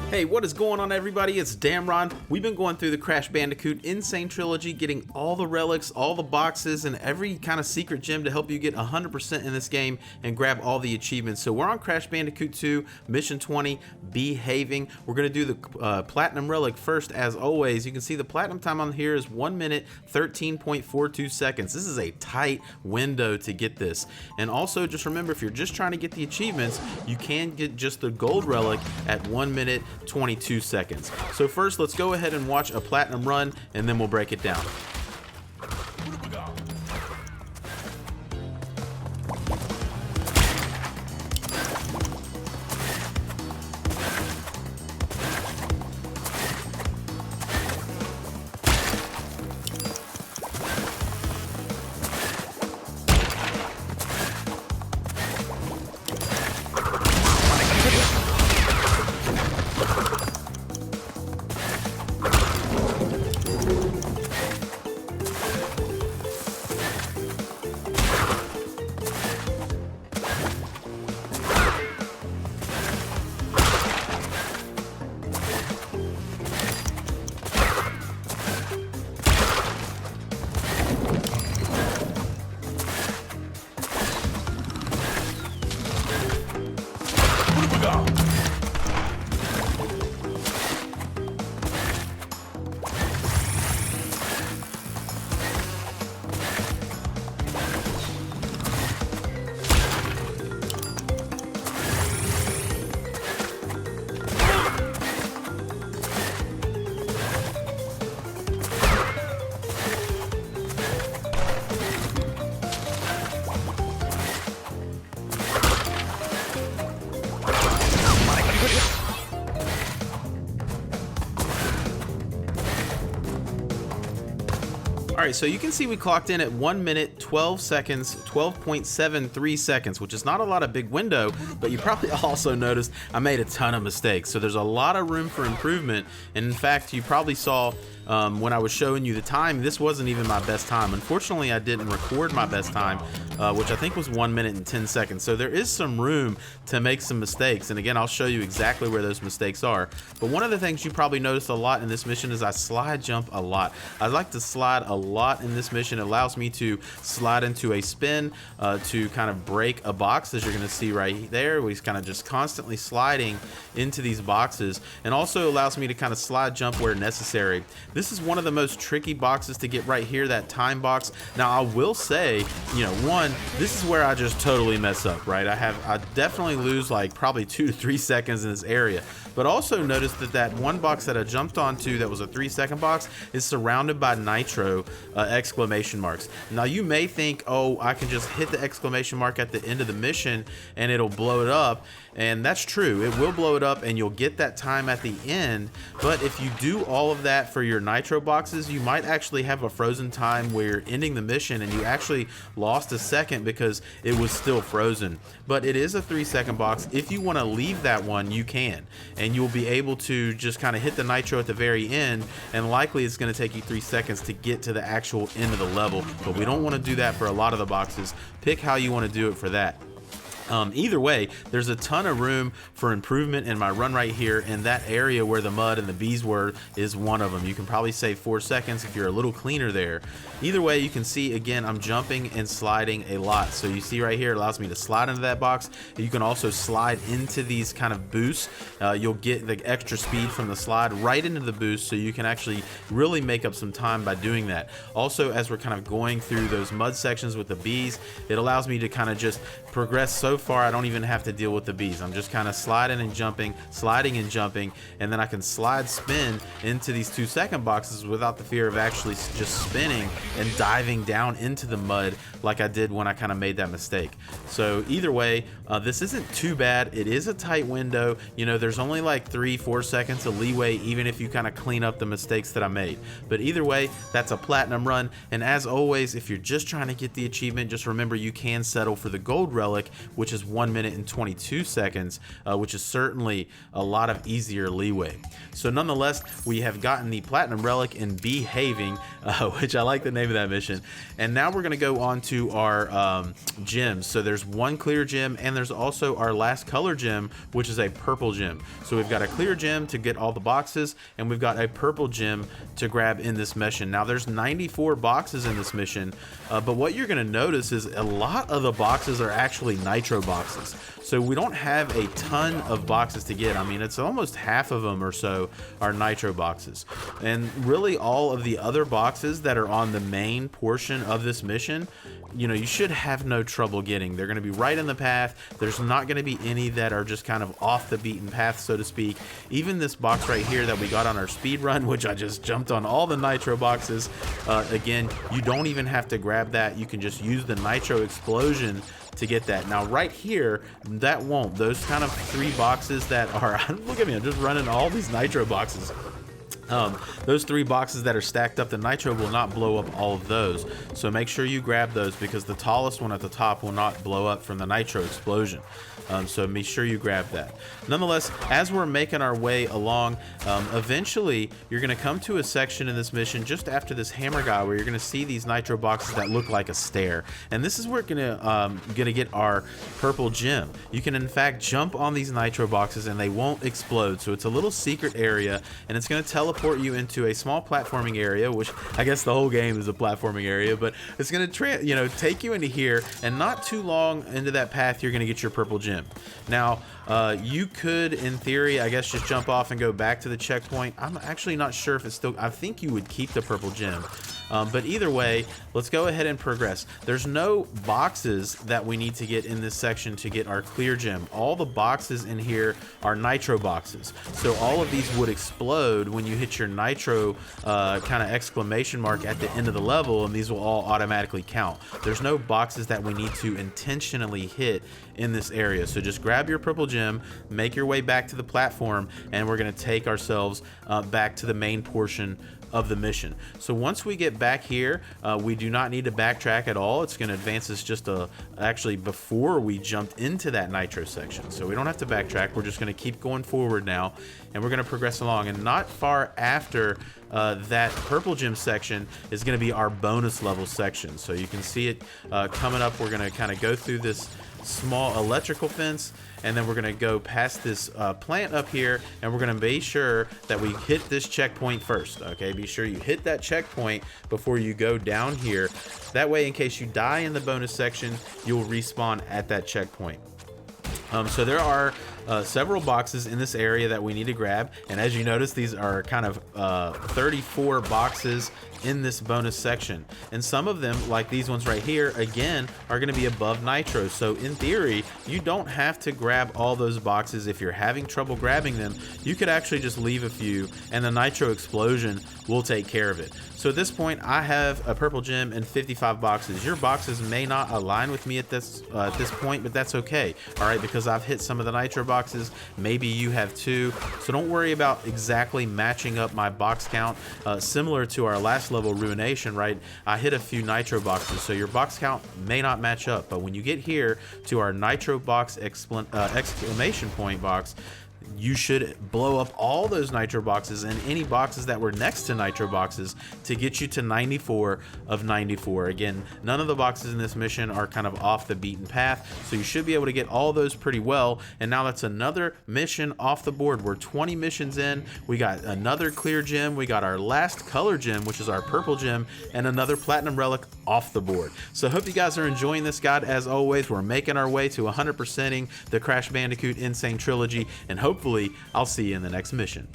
Hey, what is going on, everybody? It's Damron. We've been going through the Crash Bandicoot N Sane Trilogy, getting all the relics, all the boxes, and every kind of secret gem to help you get 100% in this game and grab all the achievements. So we're on Crash Bandicoot 2, Mission 20, Behaving. We're going to do the Platinum Relic first, as always. You can see the Platinum time on here is 1 minute, 13.42 seconds. This is a tight window to get this. And also, just remember, if you're just trying to get the achievements, you can get just the Gold Relic at 1 minute, 22 seconds. So first, let's go ahead and watch a platinum run, and then we'll break it down. Alright, so you can see we clocked in at 1 minute, 12 seconds, 12.73 seconds, which is not a lot of big window, but you probably also noticed I made a ton of mistakes. So there's a lot of room for improvement, and in fact, you probably saw when I was showing you the time, this wasn't even my best time. Unfortunately, I didn't record my best time, which I think was 1 minute and 10 seconds. So there is some room to make some mistakes, and again, I'll show you exactly where those mistakes are. But one of the things you probably noticed a lot in this mission is I slide jump a lot. I like to slide a lot in this mission. It allows me to slide into a spin to kind of break a box, as you're going to see right there. He's kind of just constantly sliding into these boxes, and also allows me to kind of slide jump where necessary. This is one of the most tricky boxes to get right here, that time box. Now, I will say, you know, one, this is where I just totally mess up, right? I definitely lose like probably 2 to 3 seconds in this area. But also notice that that one box that I jumped onto that was a 3-second box is surrounded by nitro exclamation marks. Now you may think, oh, I can just hit the exclamation mark at the end of the mission and it'll blow it up. And that's true, it will blow it up and you'll get that time at the end. But if you do all of that for your nitro boxes, you might actually have a frozen time where you're ending the mission and you actually lost a second because it was still frozen. But it is a 3-second box. If you want to leave that one, you can. And you'll be able to just kind of hit the nitro at the very end, and likely it's going to take you 3 seconds to get to the actual end of the level. But we don't want to do that for a lot of the boxes. Pick how you want to do it for that. Either way, there's a ton of room for improvement in my run right here, and that area where the mud and the bees were is one of them. You can probably save 4 seconds if you're a little cleaner there. Either way, you can see, again, I'm jumping and sliding a lot. So you see right here, it allows me to slide into that box. You can also slide into these kind of boosts. You'll get the extra speed from the slide right into the boost, so you can actually really make up some time by doing that. Also, as we're kind of going through those mud sections with the bees, it allows me to kind of just progress so far I don't even have to deal with the bees. I'm just kind of sliding and jumping, and then I can slide spin into these 2-second boxes without the fear of actually just spinning and diving down into the mud like I did when I kind of made that mistake. So either way, this isn't too bad. It is a tight window. You know, there's only like 3-4 seconds of leeway, even if you kind of clean up the mistakes that I made. But either way, that's a platinum run. And as always, if you're just trying to get the achievement, just remember you can settle for the gold relic, which which is 1 minute and 22 seconds, which is certainly a lot of easier leeway. So nonetheless, we have gotten the Platinum Relic in Behaving, which I like the name of that mission. And now we're going to go on to our gems. So there's one clear gem, and there's also our last color gem, which is a purple gem. So we've got a clear gem to get all the boxes, and we've got a purple gem to grab in this mission. Now there's 94 boxes in this mission, but what you're going to notice is a lot of the boxes are actually nitro boxes. So we don't have a ton of boxes to get. I mean, it's almost half of them or so are nitro boxes. And really all of the other boxes that are on the main portion of this mission, you know, you should have no trouble getting. They're going to be right in the path. There's not going to be any that are just kind of off the beaten path, so to speak. Even this box right here that we got on our speed run, which I just jumped on all the nitro boxes. Again, you don't even have to grab that. You can just use the nitro explosion to get that. Now right here, that won't. Those kind of 3 boxes that are, look at me, I'm just running all these nitro boxes. Those 3 boxes that are stacked up, the nitro will not blow up all of those. So make sure you grab those, because the tallest one at the top will not blow up from the nitro explosion. So be sure you grab that. Nonetheless, as we're making our way along, eventually you're going to come to a section in this mission just after this hammer guy where you're going to see these nitro boxes that look like a stair. And this is where we're gonna get our purple gem. You can in fact jump on these nitro boxes and they won't explode. So it's a little secret area, and it's going to teleport you into a small platforming area, which I guess the whole game is a platforming area, but it's going to take you into here, and not too long into that path you're going to get your purple gem. Now you could, in theory, I guess just jump off and go back to the checkpoint. I'm actually not sure if it's still, I think you would keep the purple gem. But either way, let's go ahead and progress. There's no boxes that we need to get in this section to get our clear gem. All the boxes in here are nitro boxes. So all of these would explode when you hit your nitro kind of exclamation mark at the end of the level, and these will all automatically count. There's no boxes that we need to intentionally hit in this area. So just grab your purple gem, make your way back to the platform, and we're going to take ourselves back to the main portion of the mission. So once we get back here, we do not need to backtrack at all. It's going to advance us just actually before we jumped into that nitro section. So we don't have to backtrack. We're just going to keep going forward now, and we're going to progress along. And not far after that purple gem section is going to be our bonus level section. So you can see it coming up. We're going to kind of go through this small electrical fence, and then we're going to go past this plant up here, and we're going to be sure that we hit this checkpoint first. Okay, be sure you hit that checkpoint before you go down here. That way, in case you die in the bonus section, you'll respawn at that checkpoint. So there are several boxes in this area that we need to grab, and as you notice, these are kind of 34 boxes in this bonus section, and some of them, like these ones right here, again are going to be above nitro. So in theory, you don't have to grab all those boxes. If you're having trouble grabbing them, you could actually just leave a few, and the nitro explosion will take care of it. So at this point, I have a purple gem and 55 boxes. Your boxes may not align with me at this point, but that's okay. All right, because I've hit some of the nitro boxes. Maybe you have too. So don't worry about exactly matching up my box count. Similar to our last level, Ruination, right? I hit a few nitro boxes, so your box count may not match up. But when you get here to our nitro box exclamation point box, you should blow up all those nitro boxes and any boxes that were next to nitro boxes to get you to 94 of 94. Again, none of the boxes in this mission are kind of off the beaten path, so you should be able to get all those pretty well. And now that's another mission off the board. We're 20 missions in. We got another clear gem. We got our last color gem, which is our purple gem, and another platinum relic off the board. So I hope you guys are enjoying this guide. As always, we're making our way to 100%ing the Crash Bandicoot N Sane Trilogy, and hopefully I'll see you in the next mission.